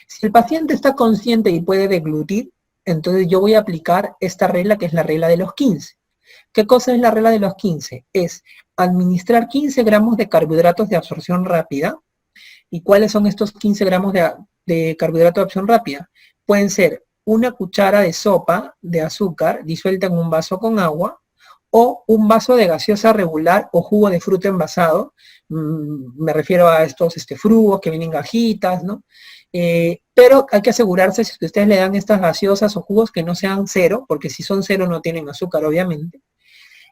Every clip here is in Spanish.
Si el paciente está consciente y puede deglutir, entonces yo voy a aplicar esta regla que es la regla de los 15. ¿Qué cosa es la regla de los 15? Es administrar 15 gramos de carbohidratos de absorción rápida. ¿Y cuáles son estos 15 gramos de carbohidrato de absorción rápida? Pueden ser una cuchara de sopa de azúcar disuelta en un vaso con agua, o un vaso de gaseosa regular o jugo de fruta envasado. Me refiero a estos frugos que vienen en cajitas, ¿no? Pero hay que asegurarse, si ustedes le dan estas gaseosas o jugos, que no sean cero, porque si son cero no tienen azúcar, obviamente.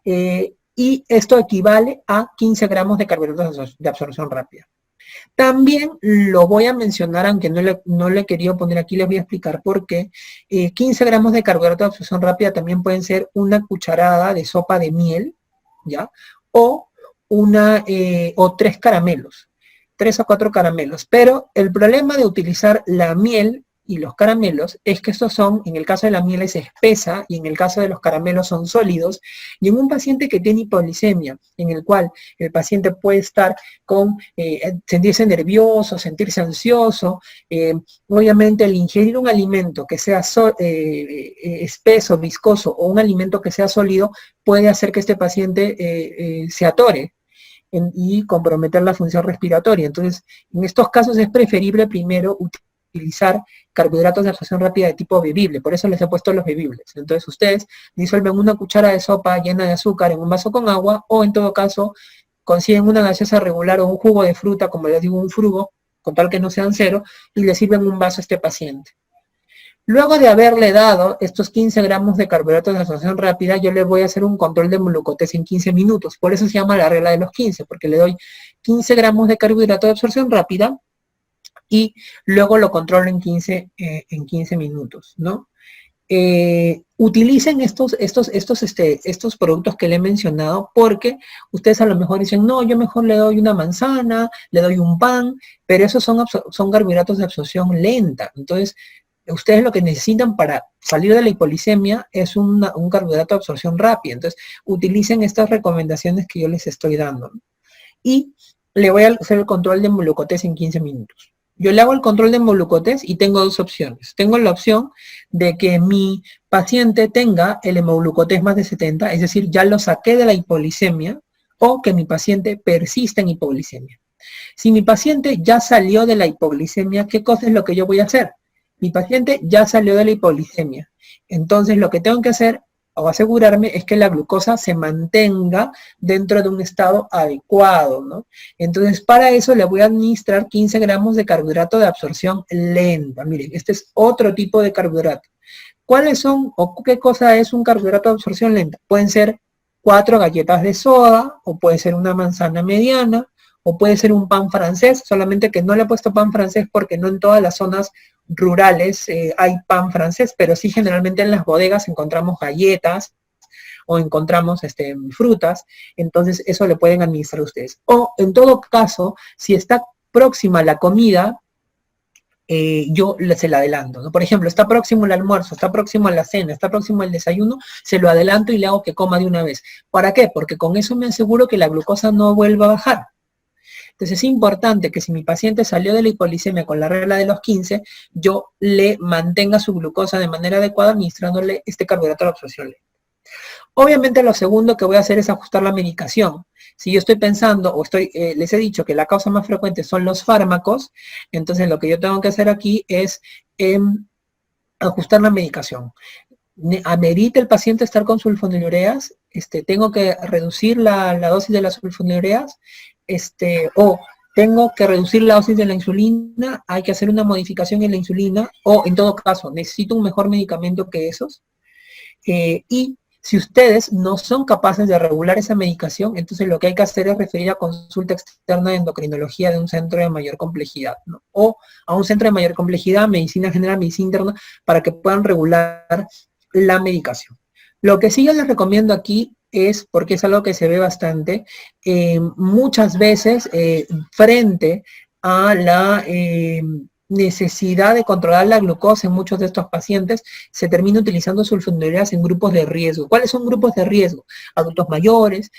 Y esto equivale a 15 gramos de carbohidratos de absorción rápida. También lo voy a mencionar, aunque no le he querido poner aquí, les voy a explicar por qué. 15 gramos de carbohidrato de absorción rápida también pueden ser una cucharada de sopa de miel, ¿ya? O 3 caramelos, 3 o 4 caramelos. Pero el problema de utilizar la miel y los caramelos es que estos son, en el caso de la miel es espesa y en el caso de los caramelos son sólidos, y en un paciente que tiene hipoglicemia, en el cual el paciente puede estar con sentirse nervioso, sentirse ansioso, obviamente el ingerir un alimento que sea espeso, viscoso, o un alimento que sea sólido puede hacer que este paciente se atore y comprometer la función respiratoria. Entonces, en estos casos es preferible primero utilizar carbohidratos de absorción rápida de tipo bebible, por eso les he puesto los bebibles. Entonces ustedes disuelven una cuchara de sopa llena de azúcar en un vaso con agua, o en todo caso consiguen una gaseosa regular o un jugo de fruta, como les digo, un frugo, con tal que no sean cero, y le sirven un vaso a este paciente. Luego de haberle dado estos 15 gramos de carbohidratos de absorción rápida, yo le voy a hacer un control de glucotés en 15 minutos. Por eso se llama la regla de los 15, porque le doy 15 gramos de carbohidrato de absorción rápida, y luego lo controlo en 15 minutos, ¿no? Utilicen estos productos que le he mencionado, porque ustedes a lo mejor dicen, no, yo mejor le doy una manzana, le doy un pan, pero esos son carbohidratos de absorción lenta. Entonces, ustedes lo que necesitan para salir de la hipoglicemia es un carbohidrato de absorción rápida. Entonces, utilicen estas recomendaciones que yo les estoy dando, ¿no? Y le voy a hacer el control de glucotés en 15 minutos. Yo le hago el control de hemoglucotés y tengo dos opciones. Tengo la opción de que mi paciente tenga el hemoglucotés más de 70, es decir, ya lo saqué de la hipoglicemia, o que mi paciente persista en hipoglicemia. Si mi paciente ya salió de la hipoglicemia, ¿qué cosa es lo que yo voy a hacer? Mi paciente ya salió de la hipoglicemia. Entonces, lo que tengo que hacer o asegurarme es que la glucosa se mantenga dentro de un estado adecuado, ¿no? Entonces, para eso le voy a administrar 15 gramos de carbohidrato de absorción lenta. Miren, este es otro tipo de carbohidrato. ¿Cuáles son o qué cosa es un carbohidrato de absorción lenta? Pueden ser 4 galletas de soda, o puede ser una manzana mediana, o puede ser un pan francés, solamente que no le he puesto pan francés porque no en todas las zonas rurales hay pan francés, pero sí generalmente en las bodegas encontramos galletas o encontramos frutas, entonces eso le pueden administrar ustedes. O en todo caso, si está próxima la comida, yo se la adelanto, ¿no? Por ejemplo, está próximo el almuerzo, está próximo a la cena, está próximo el desayuno, se lo adelanto y le hago que coma de una vez. ¿Para qué? Porque con eso me aseguro que la glucosa no vuelva a bajar. Entonces es importante que si mi paciente salió de la hipoglicemia con la regla de los 15, yo le mantenga su glucosa de manera adecuada administrándole este carbohidrato de absorción lenta. Obviamente lo segundo que voy a hacer es ajustar la medicación. Si yo estoy pensando o les he dicho que la causa más frecuente son los fármacos, entonces lo que yo tengo que hacer aquí es ajustar la medicación. ¿Amerita el paciente estar con sulfonilureas? ¿Tengo que reducir la dosis de las sulfonilureas? O tengo que reducir la dosis de la insulina, hay que hacer una modificación en la insulina, o en todo caso, necesito un mejor medicamento que esos. Y si ustedes no son capaces de regular esa medicación, entonces lo que hay que hacer es referir a consulta externa de endocrinología de un centro de mayor complejidad, ¿no? O a un centro de mayor complejidad, medicina general, medicina interna, para que puedan regular la medicación. Lo que sí yo les recomiendo aquí es, porque es algo que se ve bastante, muchas veces frente a necesidad de controlar la glucosa en muchos de estos pacientes, se termina utilizando sulfonilureas en grupos de riesgo. ¿Cuáles son grupos de riesgo? Adultos mayores,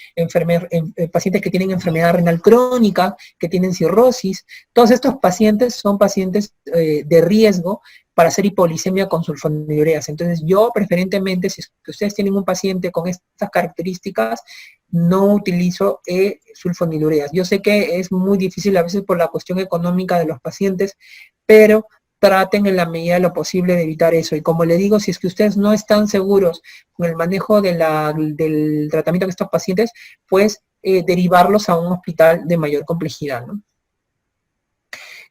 pacientes que tienen enfermedad renal crónica, que tienen cirrosis. Todos estos pacientes son pacientes de riesgo para hacer hipoglicemia con sulfonilureas. Entonces, yo preferentemente, si ustedes tienen un paciente con estas características, no utilizo sulfonilureas. Yo sé que es muy difícil a veces por la cuestión económica de los pacientes, pero traten en la medida de lo posible de evitar eso. Y como le digo, si es que ustedes no están seguros con el manejo de del tratamiento de estos pacientes, pues derivarlos a un hospital de mayor complejidad, ¿no?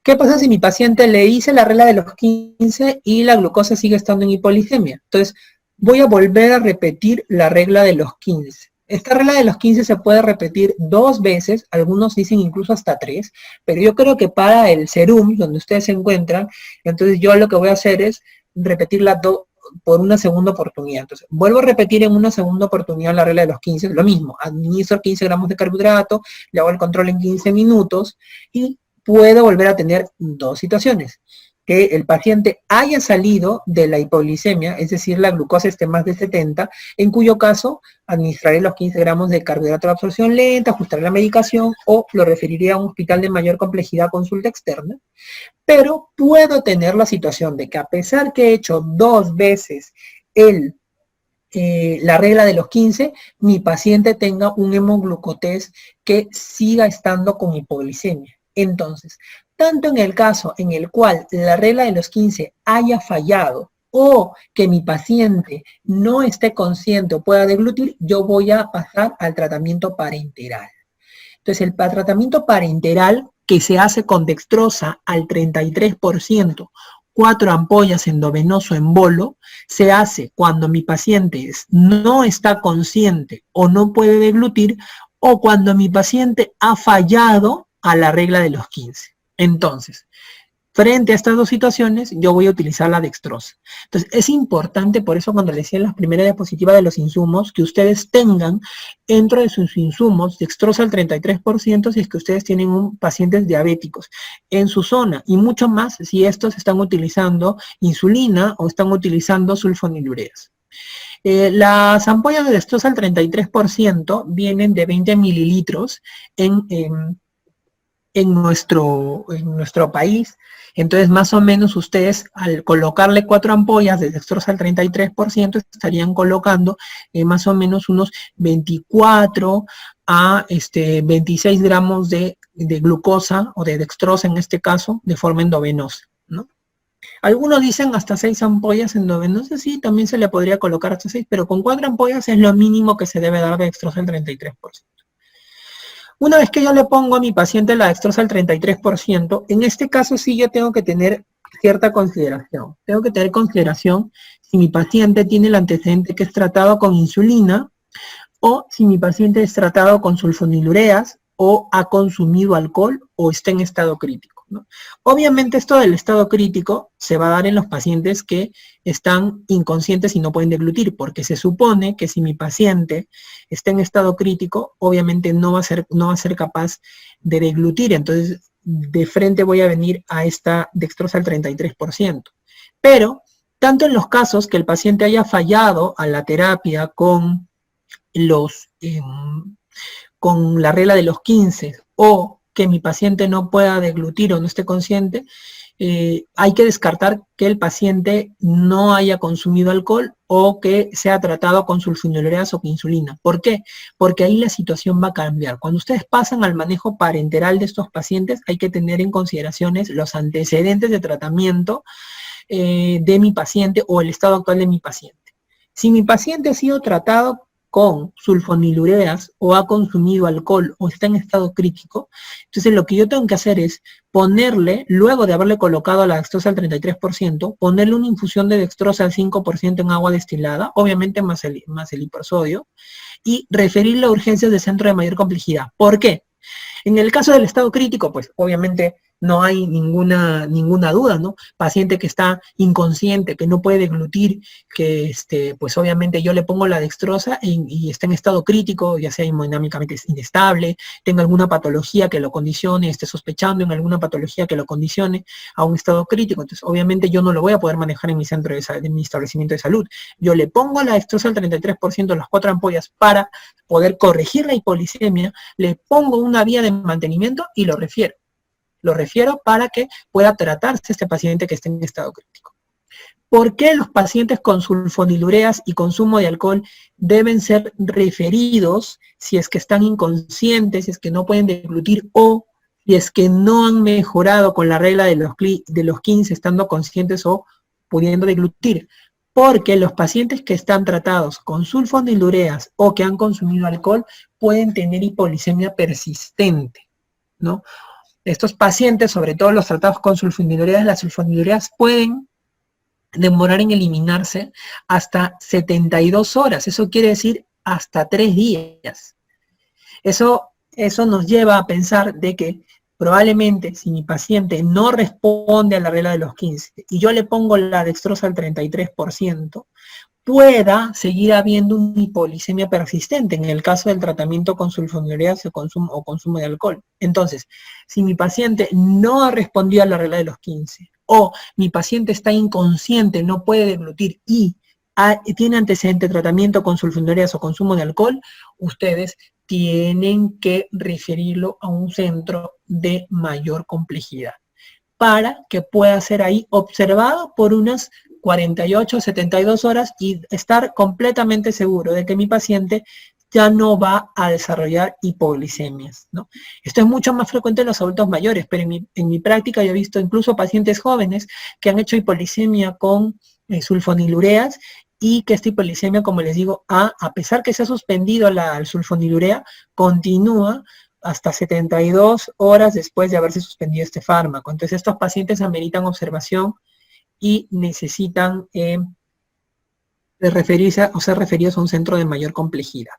¿Qué pasa si mi paciente le hice la regla de los 15 y la glucosa sigue estando en hipoglicemia? Entonces, voy a volver a repetir la regla de los 15. Esta regla de los 15 se puede repetir 2 veces, algunos dicen incluso hasta 3, pero yo creo que para el serum, donde ustedes se encuentran, entonces yo lo que voy a hacer es repetirla por una segunda oportunidad. Entonces, vuelvo a repetir en una segunda oportunidad la regla de los 15, lo mismo, administro 15 gramos de carbohidrato, le hago el control en 15 minutos y puedo volver a tener 2 situaciones. Que el paciente haya salido de la hipoglicemia, es decir, la glucosa esté más de 70, en cuyo caso administraré los 15 gramos de carbohidrato de absorción lenta, ajustaré la medicación o lo referiré a un hospital de mayor complejidad, consulta externa. Pero puedo tener la situación de que a pesar que he hecho 2 veces la regla de los 15, mi paciente tenga un hemoglucotés que siga estando con hipoglicemia. Entonces, tanto en el caso en el cual la regla de los 15 haya fallado o que mi paciente no esté consciente o pueda deglutir, yo voy a pasar al tratamiento parenteral. Entonces, el tratamiento parenteral que se hace con dextrosa al 33%, 4 ampollas endovenoso en bolo, se hace cuando mi paciente no está consciente o no puede deglutir o cuando mi paciente ha fallado a la regla de los 15. Entonces, frente a estas 2 situaciones, yo voy a utilizar la dextrosa. Entonces, es importante, por eso cuando les decía en la primera diapositiva de los insumos, que ustedes tengan dentro de sus insumos dextrosa al 33% si es que ustedes tienen pacientes diabéticos en su zona, y mucho más si estos están utilizando insulina o están utilizando sulfonilureas. Las ampollas de dextrosa al 33% vienen de 20 mililitros en nuestro país. Entonces, más o menos ustedes, al colocarle 4 ampollas de dextrosa al 33%, estarían colocando más o menos unos 24 a 26 gramos de glucosa o de dextrosa en este caso, de forma endovenosa, ¿no? Algunos dicen hasta 6 ampollas endovenosa, sí, también se le podría colocar hasta 6, pero con 4 ampollas es lo mínimo que se debe dar de dextrosa al 33%. Una vez que yo le pongo a mi paciente la dextrosa al 33%, en este caso sí yo tengo que tener cierta consideración. Tengo que tener consideración si mi paciente tiene el antecedente que es tratado con insulina o si mi paciente es tratado con sulfonilureas o ha consumido alcohol o está en estado crítico, ¿no? Obviamente esto del estado crítico se va a dar en los pacientes que están inconscientes y no pueden deglutir, porque se supone que si mi paciente está en estado crítico, obviamente no va a ser capaz de deglutir, entonces de frente voy a venir a esta dextrosa al 33%. Pero, tanto en los casos que el paciente haya fallado a la terapia con la regla de los 15 o que mi paciente no pueda deglutir o no esté consciente, hay que descartar que el paciente no haya consumido alcohol o que sea tratado con sulfonilureas o con insulina. ¿Por qué? Porque ahí la situación va a cambiar. Cuando ustedes pasan al manejo parenteral de estos pacientes, hay que tener en consideraciones los antecedentes de tratamiento de mi paciente o el estado actual de mi paciente. Si mi paciente ha sido tratado con sulfonilureas o ha consumido alcohol o está en estado crítico, entonces lo que yo tengo que hacer es ponerle, luego de haberle colocado la dextrosa al 33%, ponerle una infusión de dextrosa al 5% en agua destilada, obviamente más el hipersodio, y referirle a urgencias de centro de mayor complejidad. ¿Por qué? En el caso del estado crítico, pues obviamente no hay ninguna duda, ¿no? Paciente que está inconsciente, que no puede deglutir, que pues obviamente yo le pongo la dextrosa y está en estado crítico, ya sea hemodinámicamente inestable, tenga alguna patología que lo condicione, esté sospechando en alguna patología que lo condicione a un estado crítico. Entonces, obviamente yo no lo voy a poder manejar en mi centro de mi establecimiento de salud. Yo le pongo la dextrosa al 33%, las 4 ampollas para poder corregir la hipoglicemia, le pongo una vía de mantenimiento y lo refiero. Lo refiero para que pueda tratarse este paciente que esté en estado crítico. ¿Por qué los pacientes con sulfonilureas y consumo de alcohol deben ser referidos si es que están inconscientes, si es que no pueden deglutir o si es que no han mejorado con la regla de los 15 estando conscientes o pudiendo deglutir? Porque los pacientes que están tratados con sulfonilureas o que han consumido alcohol pueden tener hipoglicemia persistente, ¿no? Estos pacientes, sobre todo los tratados con sulfonilureas, las sulfonilureas pueden demorar en eliminarse hasta 72 horas. Eso quiere decir hasta 3 días. Eso nos lleva a pensar de que probablemente si mi paciente no responde a la regla de los 15 y yo le pongo la dextrosa al 33%, pueda seguir habiendo una hipoglicemia persistente en el caso del tratamiento con sulfonilureas o consumo de alcohol. Entonces, si mi paciente no ha respondido a la regla de los 15 o mi paciente está inconsciente, no puede deglutir y tiene antecedente de tratamiento con sulfonilureas o consumo de alcohol, ustedes tienen que referirlo a un centro de mayor complejidad para que pueda ser ahí observado por unas 48, 72 horas y estar completamente seguro de que mi paciente ya no va a desarrollar hipoglicemias, ¿no? Esto es mucho más frecuente en los adultos mayores, pero en mi práctica yo he visto incluso pacientes jóvenes que han hecho hipoglicemia con sulfonilureas y que esta hipoglicemia, como les digo, a pesar que se ha suspendido la sulfonilurea, continúa hasta 72 horas después de haberse suspendido este fármaco. Entonces estos pacientes ameritan observación y necesitan referirse o ser referidos a un centro de mayor complejidad.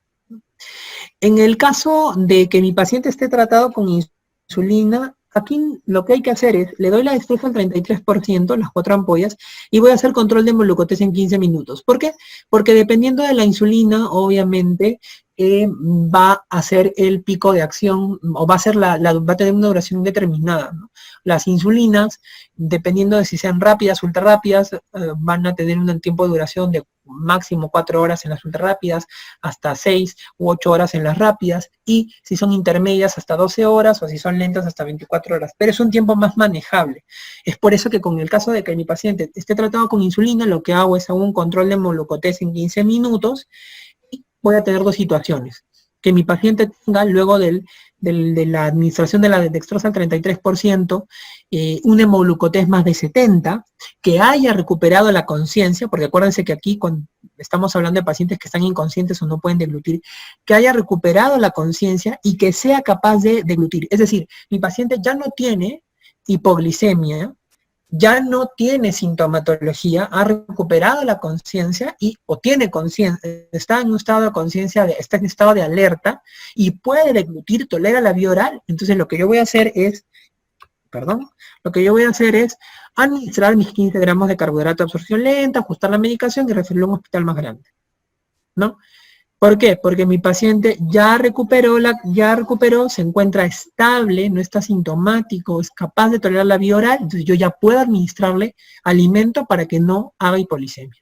En el caso de que mi paciente esté tratado con insulina, aquí lo que hay que hacer es, le doy la dextrosa al 33%, las 4 ampollas, y voy a hacer control de hemoglucotés en 15 minutos. ¿Por qué? Porque dependiendo de la insulina, obviamente, va a ser el pico de acción, o va a tener una duración determinada, ¿no? Las insulinas, dependiendo de si sean rápidas, ultra rápidas, van a tener un tiempo de duración de máximo 4 horas en las ultra rápidas, hasta 6 u 8 horas en las rápidas, y si son intermedias hasta 12 horas, o si son lentas hasta 24 horas, pero es un tiempo más manejable. Es por eso que con el caso de que mi paciente esté tratado con insulina, lo que hago es hago un control de hemoglucotés en 15 minutos, y voy a tener dos situaciones. Que mi paciente tenga, luego de la administración de la dextrosa al 33%, un hemoglucotés más de 70, que haya recuperado la conciencia, porque acuérdense que aquí cuando estamos hablando de pacientes que están inconscientes o no pueden deglutir, que haya recuperado la conciencia y que sea capaz de deglutir. Es decir, mi paciente ya no tiene hipoglicemia, ya no tiene sintomatología, ha recuperado la conciencia o tiene conciencia, está en un estado de conciencia, está en estado de alerta y puede deglutir, tolera la vía oral. Entonces lo que yo voy a hacer es, administrar mis 15 gramos de carbohidrato de absorción lenta, ajustar la medicación y referirlo a un hospital más grande, ¿no? ¿Por qué? Porque mi paciente ya recuperó, se encuentra estable, no está sintomático, es capaz de tolerar la vía oral, entonces yo ya puedo administrarle alimento para que no haga hipoglicemia.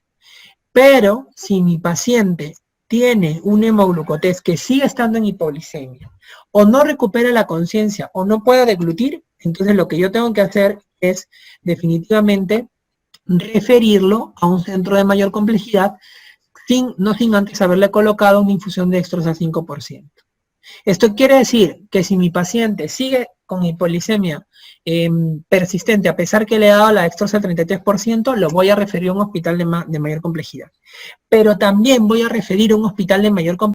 Pero si mi paciente tiene un hemoglucotés que sigue estando en hipoglicemia, o no recupera la conciencia, o no puede deglutir, entonces lo que yo tengo que hacer es definitivamente referirlo a un centro de mayor complejidad, no sin antes haberle colocado una infusión de dextrosa 5%. Esto quiere decir que si mi paciente sigue con hipoglicemia persistente, a pesar que le he dado la dextrosa al 33%, lo voy a referir a un hospital de mayor complejidad. Pero también voy a referir a un hospital de mayor complejidad